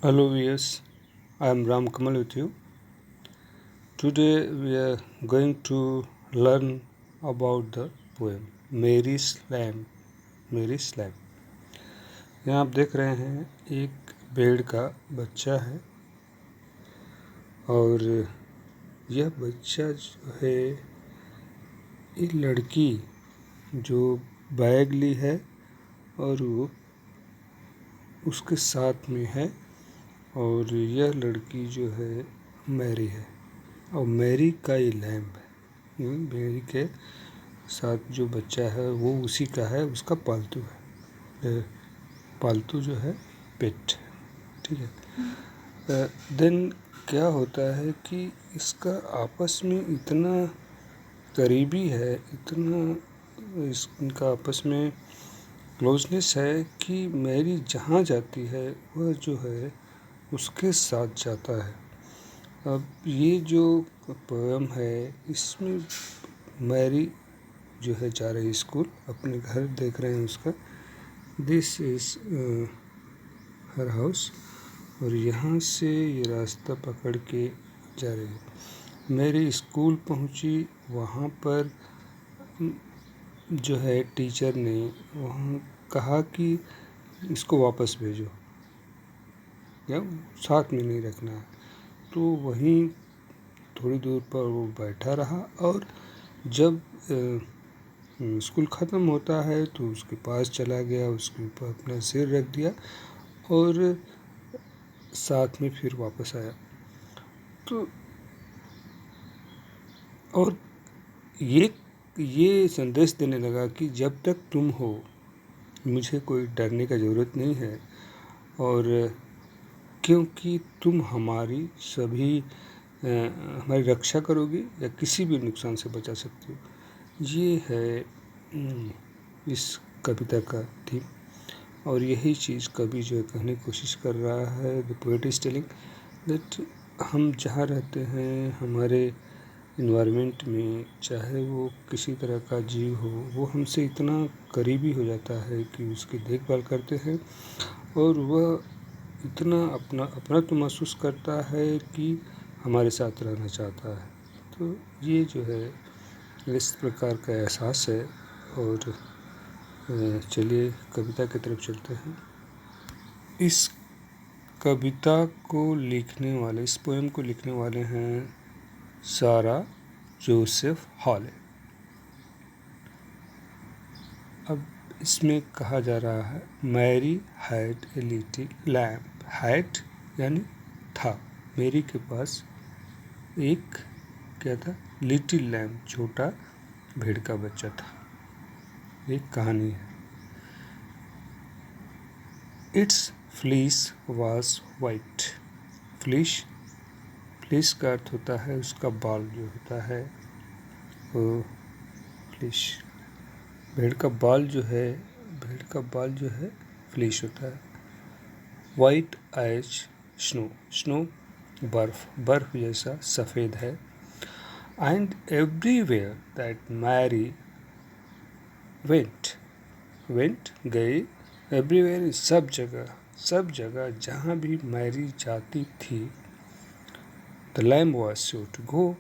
Hello viewers, I am Ram Kamal with you. Today we are going to learn about the poem Mary's Lamb. Mary's Lamb. यहाँ आप देख रहे हैं एक भेड़ का बच्चा है और यह बच्चा जो है ये लड़की जो बैग ली है और वो उसके साथ में है और यह लड़की जो है मैरी है और मैरी का ये लैम्ब है। मैरी के साथ जो बच्चा है वो उसी का है, उसका पालतू है, पालतू जो है पेट। ठीक है। देन क्या होता है कि इसका आपस में इतना करीबी है, इतना इनका आपस में क्लोजनेस है कि मैरी जहाँ जाती है वह जो है उसके साथ जाता है। अब ये जो पोएम है इसमें मैरी जो है जा रही स्कूल, अपने घर देख रहे हैं उसका, दिस इज़ हर हाउस, और यहाँ से ये रास्ता पकड़ के जा रही है। मैरी स्कूल पहुँची, वहाँ पर जो है टीचर ने वहाँ कहा कि इसको वापस भेजो या साथ में नहीं रखना है। तो वहीं थोड़ी दूर पर वो बैठा रहा और जब स्कूल ख़त्म होता है तो उसके पास चला गया, उसके ऊपर अपना सिर रख दिया और साथ में फिर वापस आया। तो और ये संदेश देने लगा कि जब तक तुम हो मुझे कोई डरने का ज़रूरत नहीं है, और क्योंकि तुम हमारी हमारी रक्षा करोगी या किसी भी नुकसान से बचा सकती हो। ये है इस कविता का थीम और यही चीज़ कवि जो है कहने की कोशिश कर रहा है। The poet is telling that हम जहाँ रहते हैं, हमारे इन्वायरमेंट में, चाहे वो किसी तरह का जीव हो, वो हमसे इतना करीबी हो जाता है कि उसकी देखभाल करते हैं और वह इतना अपना तो महसूस करता है कि हमारे साथ रहना चाहता है। तो ये जो है इस प्रकार का एहसास है। और चलिए कविता की तरफ चलते हैं। इस कविता को लिखने वाले, इस पोएम को लिखने वाले हैं सारा जोसेफ हॉले। अब इसमें कहा जा रहा है Mary had a little lamp. Had यानी था, मैरी के पास एक क्या था, लिटिल लैम्प, छोटा भेड़ का बच्चा था। एक कहानी है। It's fleece was white. Fleece का अर्थ होता है उसका बाल जो होता है वो फ्लीस। भेड़ का बाल जो है फ्लीस होता है। वाइट एज स्नो बर्फ जैसा सफ़ेद है। And everywhere that Mary went गई, एवरीवेयर सब जगह जहाँ भी मैरी जाती थी, the lamb was sure to go,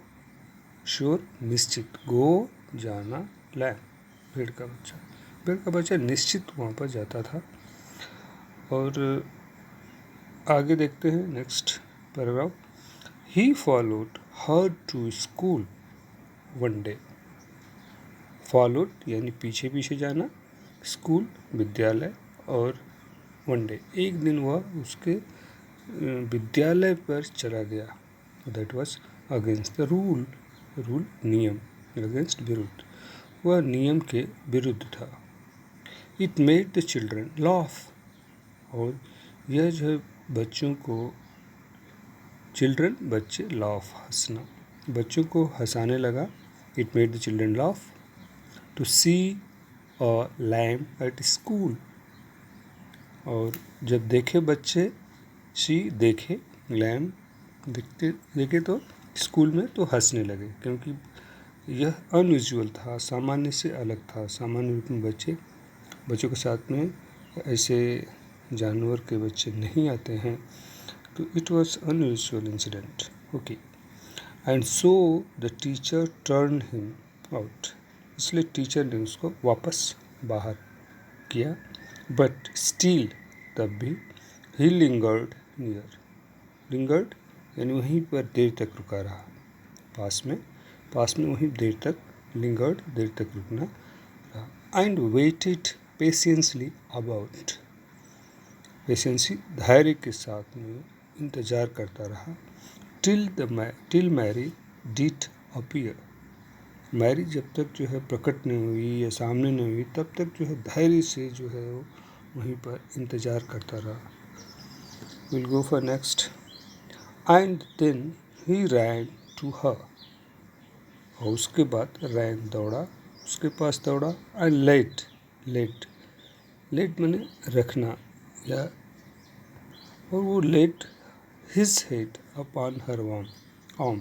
sure निश्चित, गो जाना, लैम्ब भेड़ का बच्चा निश्चित वहाँ पर जाता था। और आगे देखते हैं next paragraph. He followed her to school one day. Followed यानी पीछे जाना, स्कूल विद्यालय, और वन डे एक दिन वह उसके विद्यालय पर चला गया। That was against the rule नियम, अगेंस्ट विरुद्ध, वह नियम के विरुद्ध था। It made the children laugh, और यह जो बच्चों को, चिल्ड्रन बच्चे, लाफ हंसना, बच्चों को हंसाने लगा। It made the children laugh to see a lamb at school, और जब देखे बच्चे, देखे लैम्ब, देखे तो स्कूल में, तो हंसने लगे, क्योंकि यह अनयूजुअल था, सामान्य से अलग था। सामान्य रूप में बच्चों के साथ में ऐसे जानवर के बच्चे नहीं आते हैं। तो it was unusual incident. Okay. And so the teacher turn him out. इसलिए टीचर ने उसको वापस बाहर किया. बट स्टिल तब भी ही लिंगर्ड नियर. लिंगर्ड यानी वहीं पर देर तक रुका रहा. पास में वहीं देर तक लिंगर्ड, देर तक रुकना रहा. And waited patiently about. Patience धैर्य के साथ में इंतज़ार करता रहा. Till Mary did appear. Mary जब तक जो है प्रकट नहीं हुई या सामने नहीं हुई तब तक जो है धैर्य से जो है वो वहीं पर इंतज़ार करता रहा. Will go for next. And then he ran to her. और उसके बाद रैन दौड़ा, उसके पास दौड़ा. एंड लेट मैंने रखना या और वो late his head upon her arm.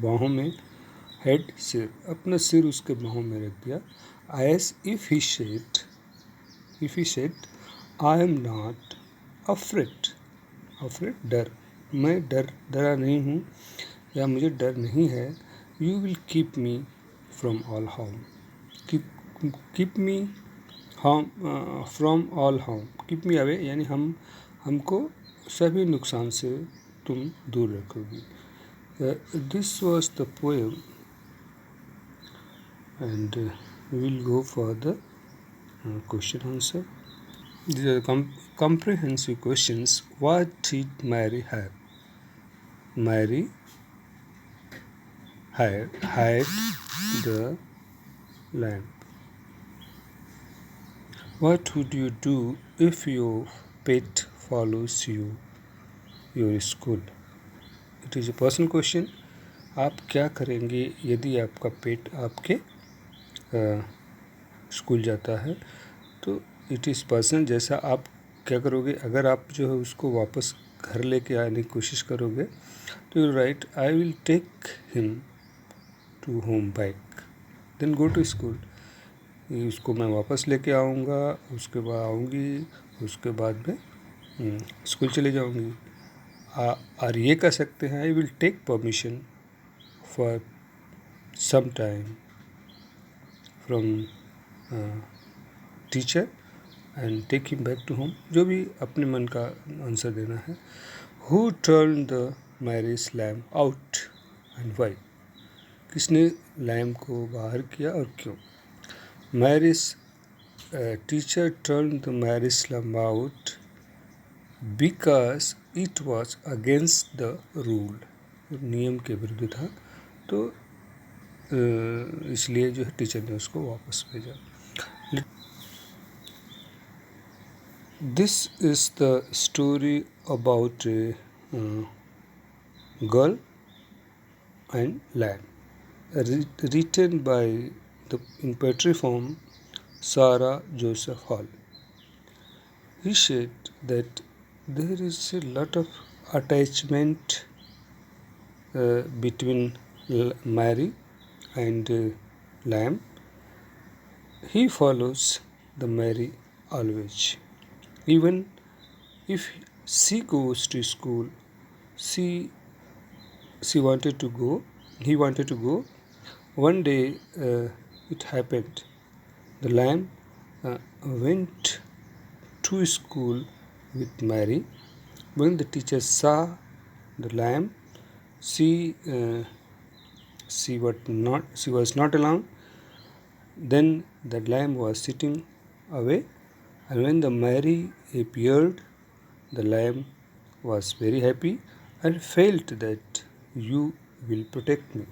बाहों में, हेड सिर, अपना सिर उसके बाहों में रख दिया. As if he said I am not afraid. डर, मैं डरा नहीं हूँ या मुझे डर नहीं है. You will keep me from all harm. Keep me from all harm. Keep me away यानी हमको सभी नुकसान से तुम दूर रखोगी. This was the poem and we will go for the question answer. These are comprehensive questions. What did Mary have? Mary had the lamp. What would you do if your pet follows you your school? It is a personal question. आप क्या करेंगे यदि आपका पेट आपके school जाता है? तो it is personal. जैसा आप क्या करोगे अगर आप जो है उसको वापस घर लेके आने की कोशिश करोगे तो you write I will take him to home back then go to school. उसको मैं वापस लेके आऊँगा, उसके बाद आऊँगी, उसके बाद में स्कूल चले जाऊँगी. और ये कह सकते हैं I will take permission for some time from teacher and take him back to home. जो भी अपने मन का आंसर देना है. Who turn the Mary's lamp out and why. किसने लैम्प को बाहर किया और क्यों? Mary's teacher turn the Mary's lamp out because it was against the rule. नियम के विरुद्ध था तो इसलिए जो है टीचर ने उसको वापस भेजा. This is the story about a girl and lamb, written by in poetry form Sarah Joseph Hall. He said that there is a lot of attachment between Mary and lamb. He follows the Mary always. Even if she goes to school, he wanted to go. One day it happened. The lamb went to school with Mary. When the teacher saw the lamb, she was not alone. Then the lamb was sitting away. And when the Mary appeared, the lamb was very happy and felt that you will protect me.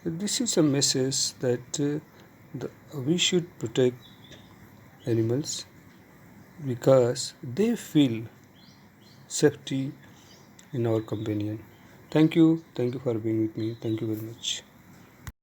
This is a message that we should protect animals because they feel safety in our companion. Thank you for being with me. Thank you very much.